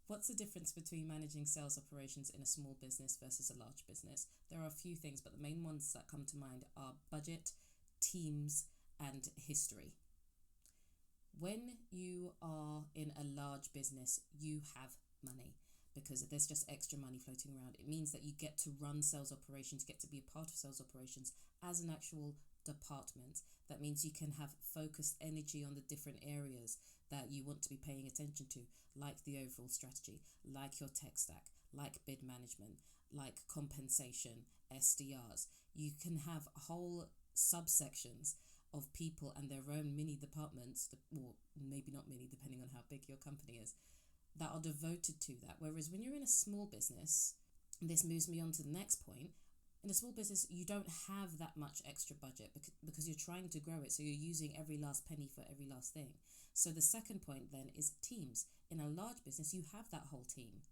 What's the difference between managing sales operations in a small business versus a large business? There are a few things, but the main ones that come to mind are budget, teams, and history. When you are in a large business, you have money because there's just extra money floating around. It means that you get to run sales operations, get to be a part of sales operations as an actual department. That means you can have focused energy on the different areas that you want to be paying attention to, like the overall strategy, like your tech stack, like bid management, like compensation, SDRs. You can have whole subsections of people and their own mini departments, or maybe not mini, depending on how big your company is, that are devoted to that. Whereas when you're in a small business, and this moves me on to the next point, in a small business, you don't have that much extra budget because you're trying to grow it. So you're using every last penny for every last thing. So the second point then is teams. In a large business, you have that whole team.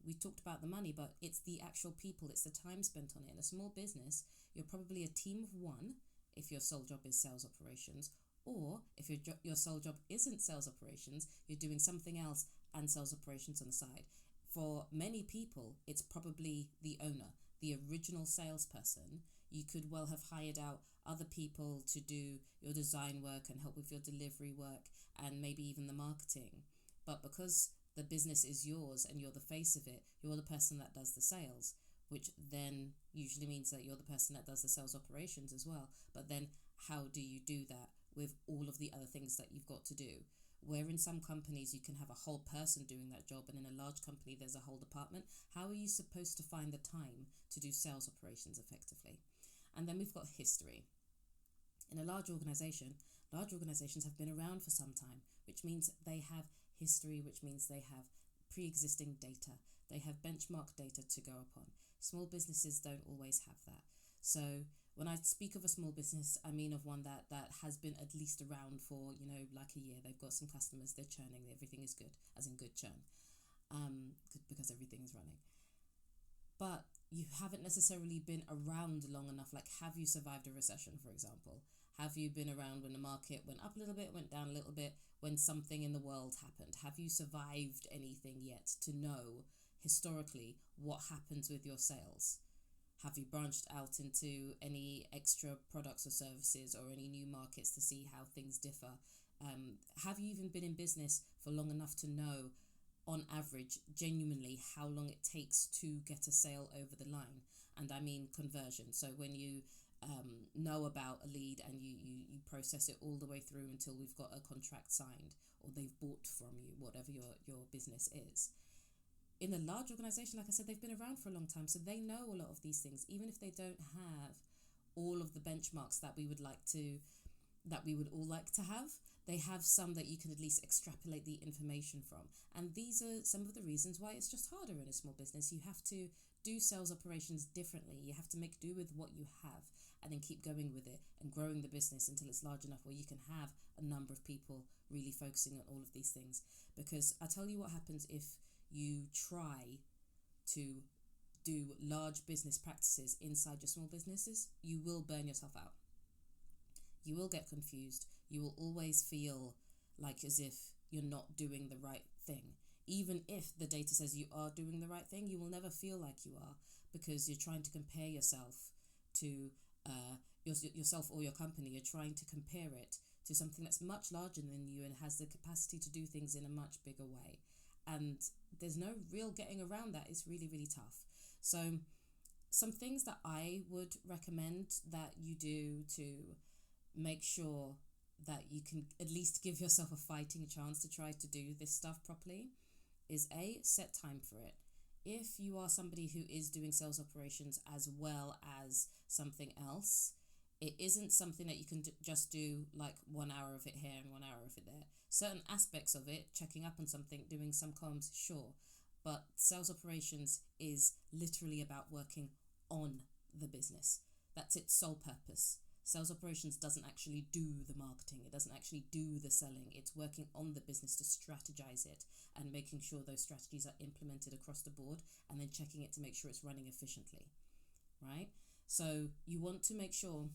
We talked about the money, but it's the actual people, it's the time spent on it. In a small business, you're probably a team of one if your sole job is sales operations, or if your sole job isn't sales operations, you're doing something else and sales operations on the side. For many people, it's probably the owner, the original salesperson. You could well have hired out other people to do your design work and help with your delivery work and maybe even the marketing. But because the business is yours and you're the face of it, you're the person that does the sales, which then usually means that you're the person that does the sales operations as well. But then how do you do that with all of the other things that you've got to do? Where in some companies you can have a whole person doing that job, and in a large company there's a whole department. How are you supposed to find the time to do sales operations effectively? And then we've got history. In a large organizations have been around for some time, which means they have history, which means they have pre-existing data. They have benchmark data to go upon. Small businesses don't always have that. So when I speak of a small business, I mean of one that has been at least around for, like a year. They've got some customers, they're churning, everything is good, as in good churn, because everything is running. But you haven't necessarily been around long enough. Like, have you survived a recession, for example? Have you been around when the market went up a little bit, went down a little bit, when something in the world happened? Have you survived anything yet to know historically what happens with your sales? Have you branched out into any extra products or services or any new markets to see how things differ? Have you even been in business for long enough to know, on average, genuinely how long it takes to get a sale over the line? And I mean conversion. So when you know about a lead and you process it all the way through until we've got a contract signed or they've bought from you, whatever your business is. In a large organization, like I said, they've been around for a long time, so they know a lot of these things, even if they don't have all of the benchmarks that we would all like to have. They have some that you can at least extrapolate the information from. And these are some of the reasons why it's just harder in a small business. You have to do sales operations differently. You have to make do with what you have and then keep going with it and growing the business until it's large enough where you can have a number of people really focusing on all of these things. Because I tell you what happens if you try to do large business practices inside your small businesses. You will burn yourself out. You will get confused. You will always feel like as if you're not doing the right thing. Even if the data says you are doing the right thing, you will never feel like you are because you're trying to compare yourself to yourself or your company. You're trying to compare it to something that's much larger than you and has the capacity to do things in a much bigger way. And there's no real getting around that. It's really, really tough. So some things that I would recommend that you do to make sure that you can at least give yourself a fighting chance to try to do this stuff properly is set time for it. If you are somebody who is doing sales operations as well as something else, it isn't something that you can just do like 1 hour of it here and 1 hour of it there. Certain aspects of it, checking up on something, doing some comms, sure. But sales operations is literally about working on the business. That's its sole purpose. Sales operations doesn't actually do the marketing. It doesn't actually do the selling. It's working on the business to strategize it and making sure those strategies are implemented across the board and then checking it to make sure it's running efficiently, right? So you want to make sure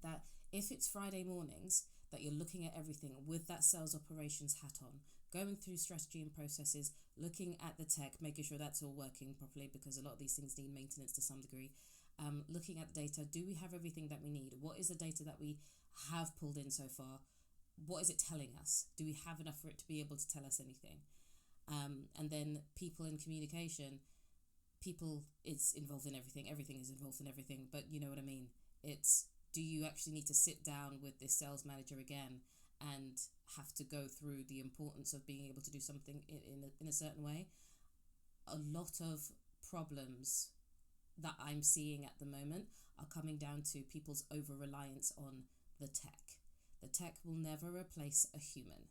that if it's Friday mornings, that you're looking at everything with that sales operations hat on, going through strategy and processes, looking at the tech, making sure that's all working properly, because a lot of these things need maintenance to some degree. Looking at the data, do we have everything that we need? What is the data that we have pulled in so far? What is it telling us? Do we have enough for it to be able to tell us anything? And then people in communication, people is involved in everything. Everything is involved in everything, but you know what I mean? It's, do you actually need to sit down with this sales manager again and have to go through the importance of being able to do something in a certain way? A lot of problems that I'm seeing at the moment are coming down to people's over-reliance on the tech. The tech will never replace a human.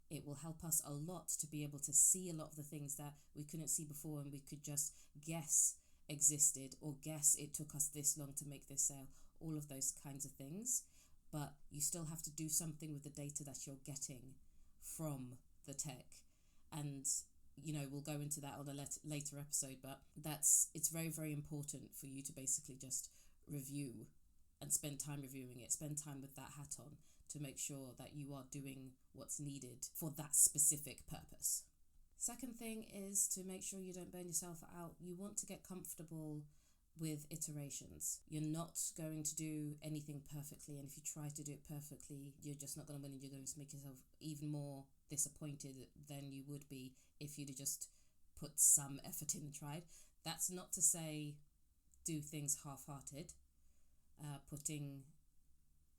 It will help us a lot to be able to see a lot of the things that we couldn't see before, and we could just guess existed, or guess it took us this long to make this sale, all of those kinds of things. But you still have to do something with the data that you're getting from the tech. And we'll go into that on a later episode, but it's very, very important for you to basically just review and spend time reviewing it, spend time with that hat on, to make sure that you are doing what's needed for that specific purpose. Second thing is to make sure you don't burn yourself out. You want to get comfortable with iterations. You're not going to do anything perfectly, and if you try to do it perfectly, you're just not going to win, and you're going to make yourself even more disappointed than you would be if you'd have just put some effort in and tried. That's not to say do things half-hearted. Putting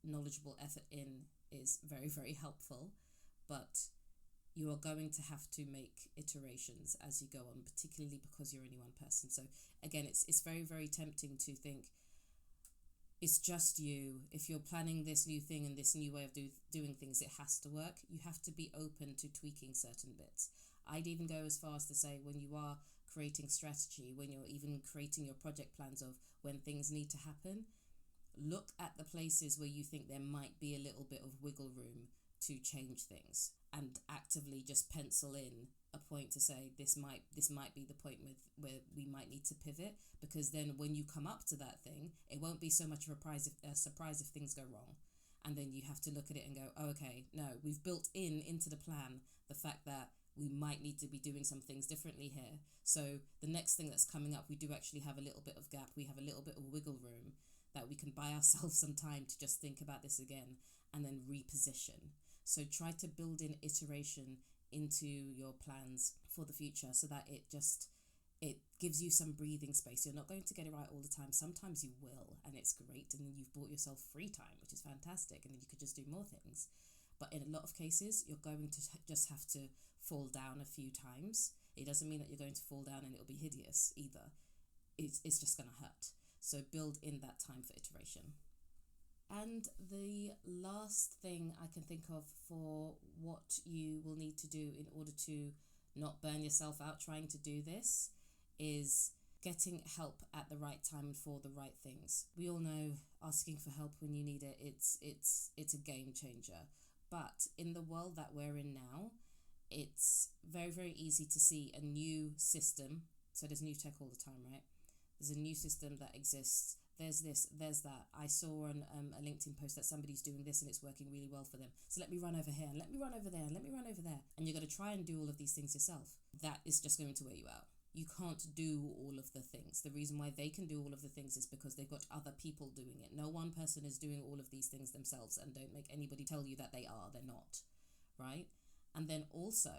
knowledgeable effort in is very, very helpful, but you are going to have to make iterations as you go on, particularly because you're only one person. So again, it's very, very tempting to think it's just you. If you're planning this new thing and this new way of doing things, it has to work. You have to be open to tweaking certain bits. I'd even go as far as to say, when you are creating strategy, when you're even creating your project plans of when things need to happen, look at the places where you think there might be a little bit of wiggle room to change things, and actively just pencil in a point to say this might be the point where we might need to pivot, because then when you come up to that thing, it won't be so much of a surprise if things go wrong. And then you have to look at it and go, oh, okay, no, we've built into the plan the fact that we might need to be doing some things differently here. So the next thing that's coming up, we do actually have a little bit of gap. We have a little bit of wiggle room that we can buy ourselves some time to just think about this again and then reposition. So try to build in iteration into your plans for the future, so that it gives you some breathing space. You're not going to get it right all the time. Sometimes you will, and it's great, and then you've bought yourself free time, which is fantastic, and then you could just do more things. But in a lot of cases, you're going to just have to fall down a few times. It doesn't mean that you're going to fall down and it'll be hideous either. It's just going to hurt. So build in that time for iteration. And the last thing I can think of for what you will need to do in order to not burn yourself out trying to do this is getting help at the right time and for the right things. We all know asking for help when you need it, it's a game changer. But in the world that we're in now, it's very, very easy to see a new system. So there's new tech all the time, right? There's a new system that exists. There's this, there's that. I saw on a LinkedIn post that somebody's doing this and it's working really well for them. So let me run over here, and let me run over there, and let me run over there. And you're going to try and do all of these things yourself. That is just going to wear you out. You can't do all of the things. The reason why they can do all of the things is because they've got other people doing it. No one person is doing all of these things themselves, and don't make anybody tell you that they are. They're not, right? And then also,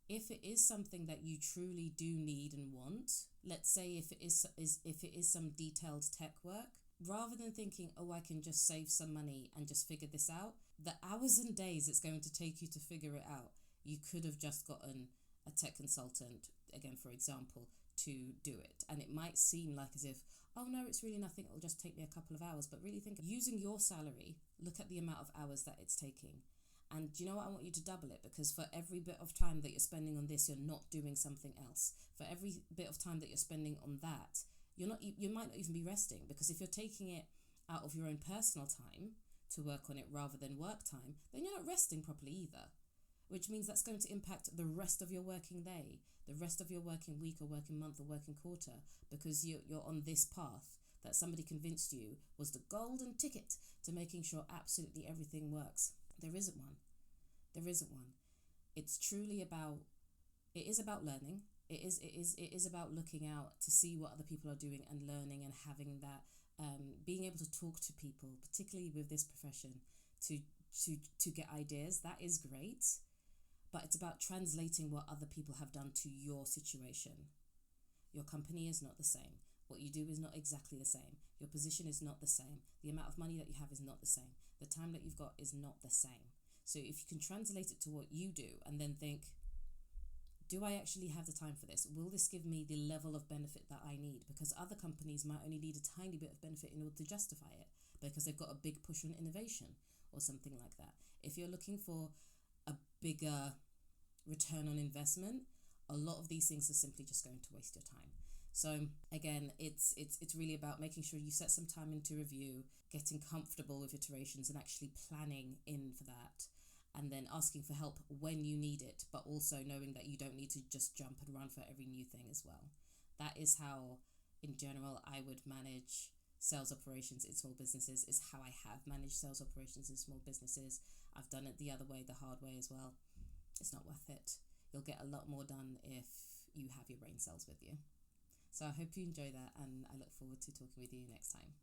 if it is something that you truly do need and want, let's say if it is some detailed tech work, rather than thinking, oh, I can just save some money and just figure this out, the hours and days it's going to take you to figure it out, you could have just gotten a tech consultant, again, for example, to do it. And it might seem like as if, oh no, it's really nothing, it'll just take me a couple of hours. But really think, using your salary, look at the amount of hours that it's taking. And do you know what? I want you to double it, because for every bit of time that you're spending on this, you're not doing something else. For every bit of time that you're spending on that, you might not even be resting, because if you're taking it out of your own personal time to work on it rather than work time, then you're not resting properly either, which means that's going to impact the rest of your working day, the rest of your working week or working month or working quarter, because you're on this path that somebody convinced you was the golden ticket to making sure absolutely everything works. There isn't one. There isn't one. It's truly about, it is about learning. It is about looking out to see what other people are doing and learning, and having that, being able to talk to people, particularly with this profession, to to get ideas. That is great, but it's about translating what other people have done to your situation. Your company is not the same. What you do is not exactly the same. Your position is not the same. The amount of money that you have is not the same. The time that you've got is not the same. So if you can translate it to what you do and then think, do I actually have the time for this? Will this give me the level of benefit that I need? Because other companies might only need a tiny bit of benefit in order to justify it, because they've got a big push on innovation or something like that. If you're looking for a bigger return on investment, a lot of these things are simply just going to waste your time. So again, it's really about making sure you set some time into review, getting comfortable with iterations and actually planning in for that, and then asking for help when you need it, but also knowing that you don't need to just jump and run for every new thing as well. That is how, in general, I would manage sales operations in small businesses, is how I have managed sales operations in small businesses. I've done it the other way, the hard way as well. It's not worth it. You'll get a lot more done if you have your brain cells with you. So I hope you enjoy that, and I look forward to talking with you next time.